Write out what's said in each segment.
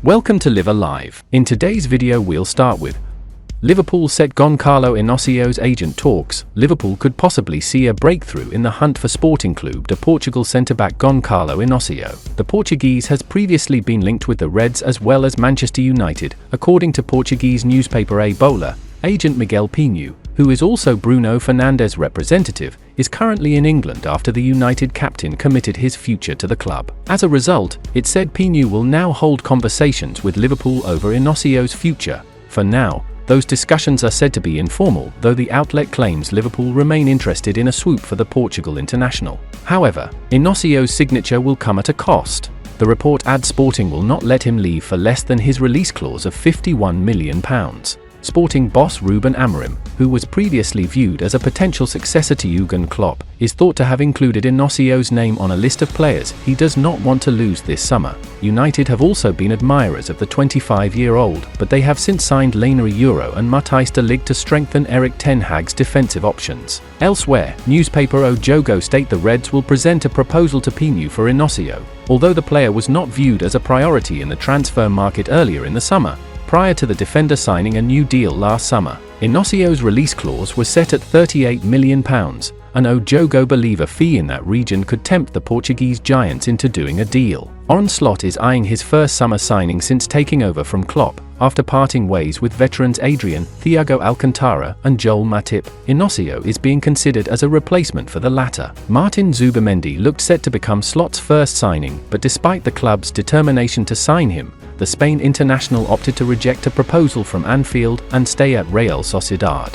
Welcome to Live Alive. In today's video we'll start with Liverpool set Goncalo Inacio's agent talks. Liverpool could possibly see a breakthrough in the hunt for Sporting Clube de Portugal centre-back Goncalo Inacio. The Portuguese has previously been linked with the Reds as well as Manchester United, according to Portuguese newspaper A Bola. Agent Miguel Pinho, who is also Bruno Fernandes' representative, is currently in England after the United captain committed his future to the club. As a result, it said Pinho will now hold conversations with Liverpool over Inacio's future. For now, those discussions are said to be informal, though the outlet claims Liverpool remain interested in a swoop for the Portugal international. However, Inacio's signature will come at a cost. The report adds Sporting will not let him leave for less than his release clause of £51 million. Sporting boss Ruben Amorim, who was previously viewed as a potential successor to Jurgen Klopp, is thought to have included Inacio's name on a list of players he does not want to lose this summer. United have also been admirers of the 25-year-old, but they have since signed Lainery Euro and Matthijs de Ligt to strengthen Erik ten Hag's defensive options. Elsewhere, newspaper O Jogo state the Reds will present a proposal to Pinho for Inacio, although the player was not viewed as a priority in the transfer market earlier in the summer, prior to the defender signing a new deal last summer. Inacio's release clause was set at £38 million, and O Jogo believe a fee in that region could tempt the Portuguese giants into doing a deal. Arnold is eyeing his first summer signing since taking over from Klopp, after parting ways with veterans Adrian, Thiago Alcantara, and Joel Matip. Inacio is being considered as a replacement for the latter. Martin Zubimendi looked set to become Slot's first signing, but despite the club's determination to sign him, the Spain international opted to reject a proposal from Anfield and stay at Real Sociedad.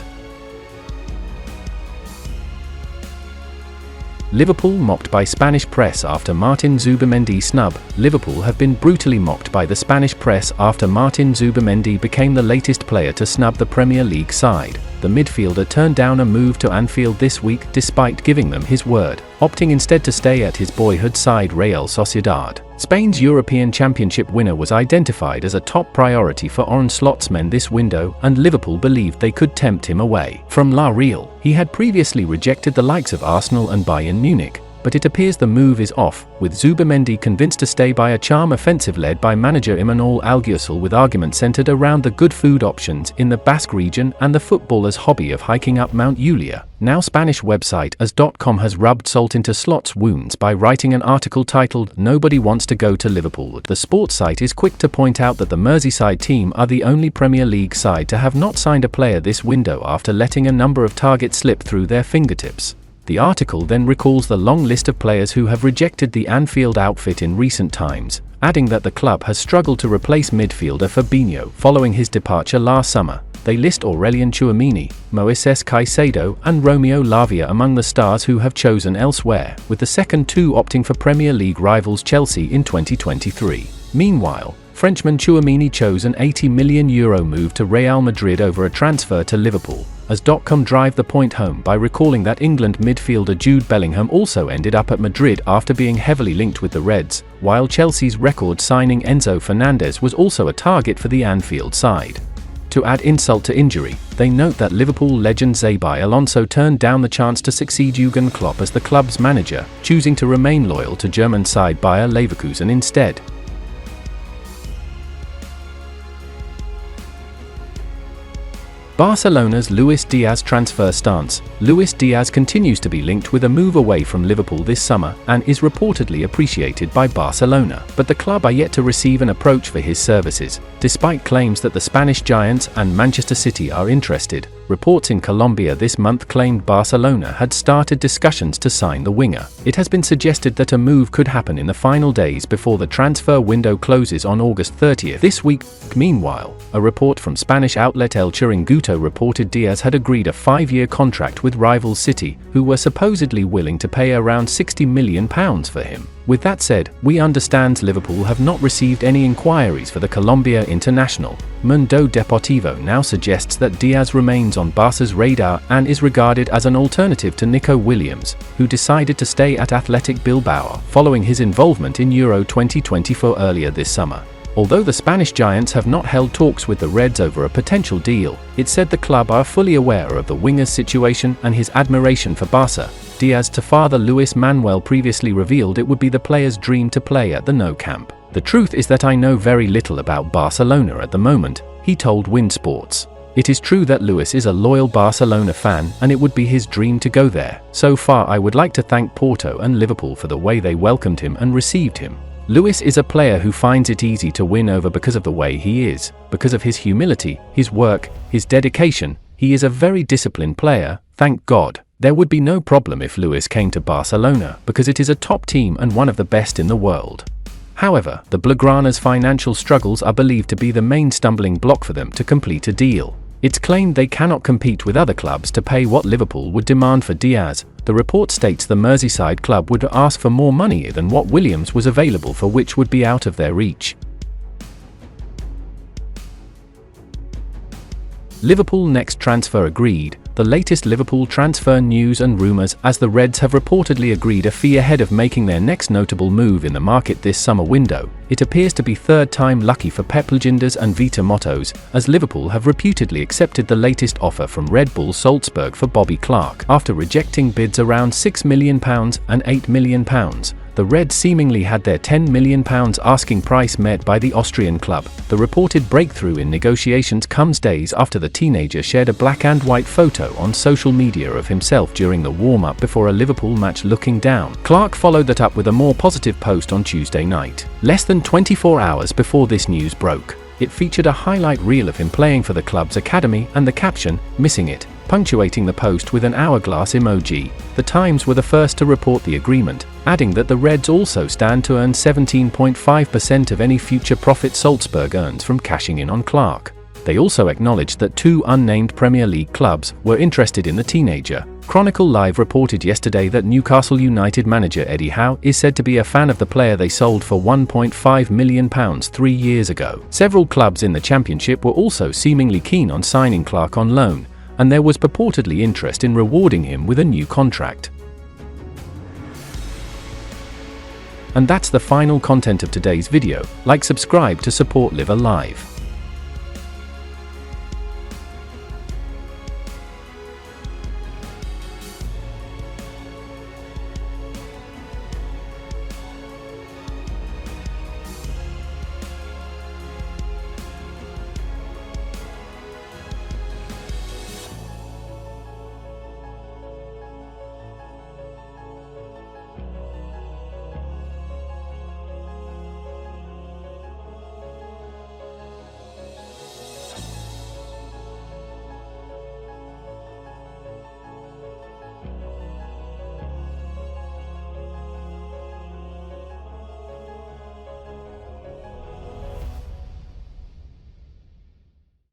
Liverpool mocked by Spanish press after Martin Zubimendi snub. Liverpool have been brutally mocked by the Spanish press after Martin Zubimendi became the latest player to snub the Premier League side. The midfielder turned down a move to Anfield this week despite giving them his word, opting instead to stay at his boyhood side Real Sociedad. Spain's European Championship winner was identified as a top priority for Arne Slot's men this window, and Liverpool believed they could tempt him away. From La Real, he had previously rejected the likes of Arsenal and Bayern Munich, but it appears the move is off, with Zubimendi convinced to stay by a charm offensive led by manager Imanol Alguersuel, with arguments centered around the good food options in the Basque region and the footballer's hobby of hiking up Mount Julia. Now Spanish website as.com has rubbed salt into Slot's wounds by writing an article titled "Nobody Wants to Go to Liverpool." The sports site is quick to point out that the Merseyside team are the only Premier League side to have not signed a player this window after letting a number of targets slip through their fingertips. The article then recalls the long list of players who have rejected the Anfield outfit in recent times, adding that the club has struggled to replace midfielder Fabinho following his departure last summer. They list Aurelien Tchouameni, Moises Caicedo, and Romeo Lavia among the stars who have chosen elsewhere, with the second two opting for Premier League rivals Chelsea in 2023. Meanwhile, Frenchman Tchouameni chose an €80 million move to Real Madrid over a transfer to Liverpool. As.com drive the point home by recalling that England midfielder Jude Bellingham also ended up at Madrid after being heavily linked with the Reds, while Chelsea's record signing Enzo Fernandez was also a target for the Anfield side. To add insult to injury, they note that Liverpool legend Xabi Alonso turned down the chance to succeed Jurgen Klopp as the club's manager, choosing to remain loyal to German side Bayer Leverkusen instead. Barcelona's Luis Diaz transfer stance. Luis Diaz continues to be linked with a move away from Liverpool this summer and is reportedly appreciated by Barcelona, but the club are yet to receive an approach for his services, despite claims that the Spanish giants and Manchester City are interested. Reports in Colombia this month claimed Barcelona had started discussions to sign the winger. It has been suggested that a move could happen in the final days before the transfer window closes on August 30th this week. Meanwhile, a report from Spanish outlet El Chiringuito reported Diaz had agreed a 5-year contract with rival City, who were supposedly willing to pay around £60 million for him. With that said, we understand Liverpool have not received any inquiries for the Colombia international. Mundo Deportivo now suggests that Diaz remains on Barca's radar and is regarded as an alternative to Nico Williams, who decided to stay at Athletic Bilbao following his involvement in Euro 2024 earlier this summer. Although the Spanish giants have not held talks with the Reds over a potential deal, it said the club are fully aware of the winger's situation and his admiration for Barca. Diaz's father Luis Manuel previously revealed it would be the player's dream to play at the Nou Camp. "The truth is that I know very little about Barcelona at the moment," he told Wind Sports. "It is true that Luis is a loyal Barcelona fan and it would be his dream to go there. So far I would like to thank Porto and Liverpool for the way they welcomed him and received him. Luis is a player who finds it easy to win over because of the way he is, because of his humility, his work, his dedication. He is a very disciplined player, thank God. There would be no problem if Luis came to Barcelona because it is a top team and one of the best in the world." However, the Blaugrana's financial struggles are believed to be the main stumbling block for them to complete a deal. It's claimed they cannot compete with other clubs to pay what Liverpool would demand for Diaz. The report states the Merseyside club would ask for more money than what Williams was available for, which would be out of their reach. Liverpool next transfer agreed. The latest Liverpool transfer news and rumours, as the Reds have reportedly agreed a fee ahead of making their next notable move in the market this summer window. It appears to be third time lucky for Pep Legendas and Vita Mottos, as Liverpool have reputedly accepted the latest offer from Red Bull Salzburg for Bobby Clark, after rejecting bids around £6 million and £8 million. The Reds seemingly had their £10 million asking price met by the Austrian club. The reported breakthrough in negotiations comes days after the teenager shared a black and white photo on social media of himself during the warm-up before a Liverpool match looking down. Clark followed that up with a more positive post on Tuesday night, less than 24 hours before this news broke. It featured a highlight reel of him playing for the club's academy and the caption, "Missing it," punctuating the post with an hourglass emoji. The Times were the first to report the agreement, adding that the Reds also stand to earn 17.5% of any future profit Salzburg earns from cashing in on Clark. They also acknowledged that two unnamed Premier League clubs were interested in the teenager. Chronicle Live reported yesterday that Newcastle United manager Eddie Howe is said to be a fan of the player they sold for £1.5 million 3 years ago. Several clubs in the Championship were also seemingly keen on signing Clark on loan, and there was purportedly interest in rewarding him with a new contract. And that's the final content of today's video. Like, subscribe to support Live Alive.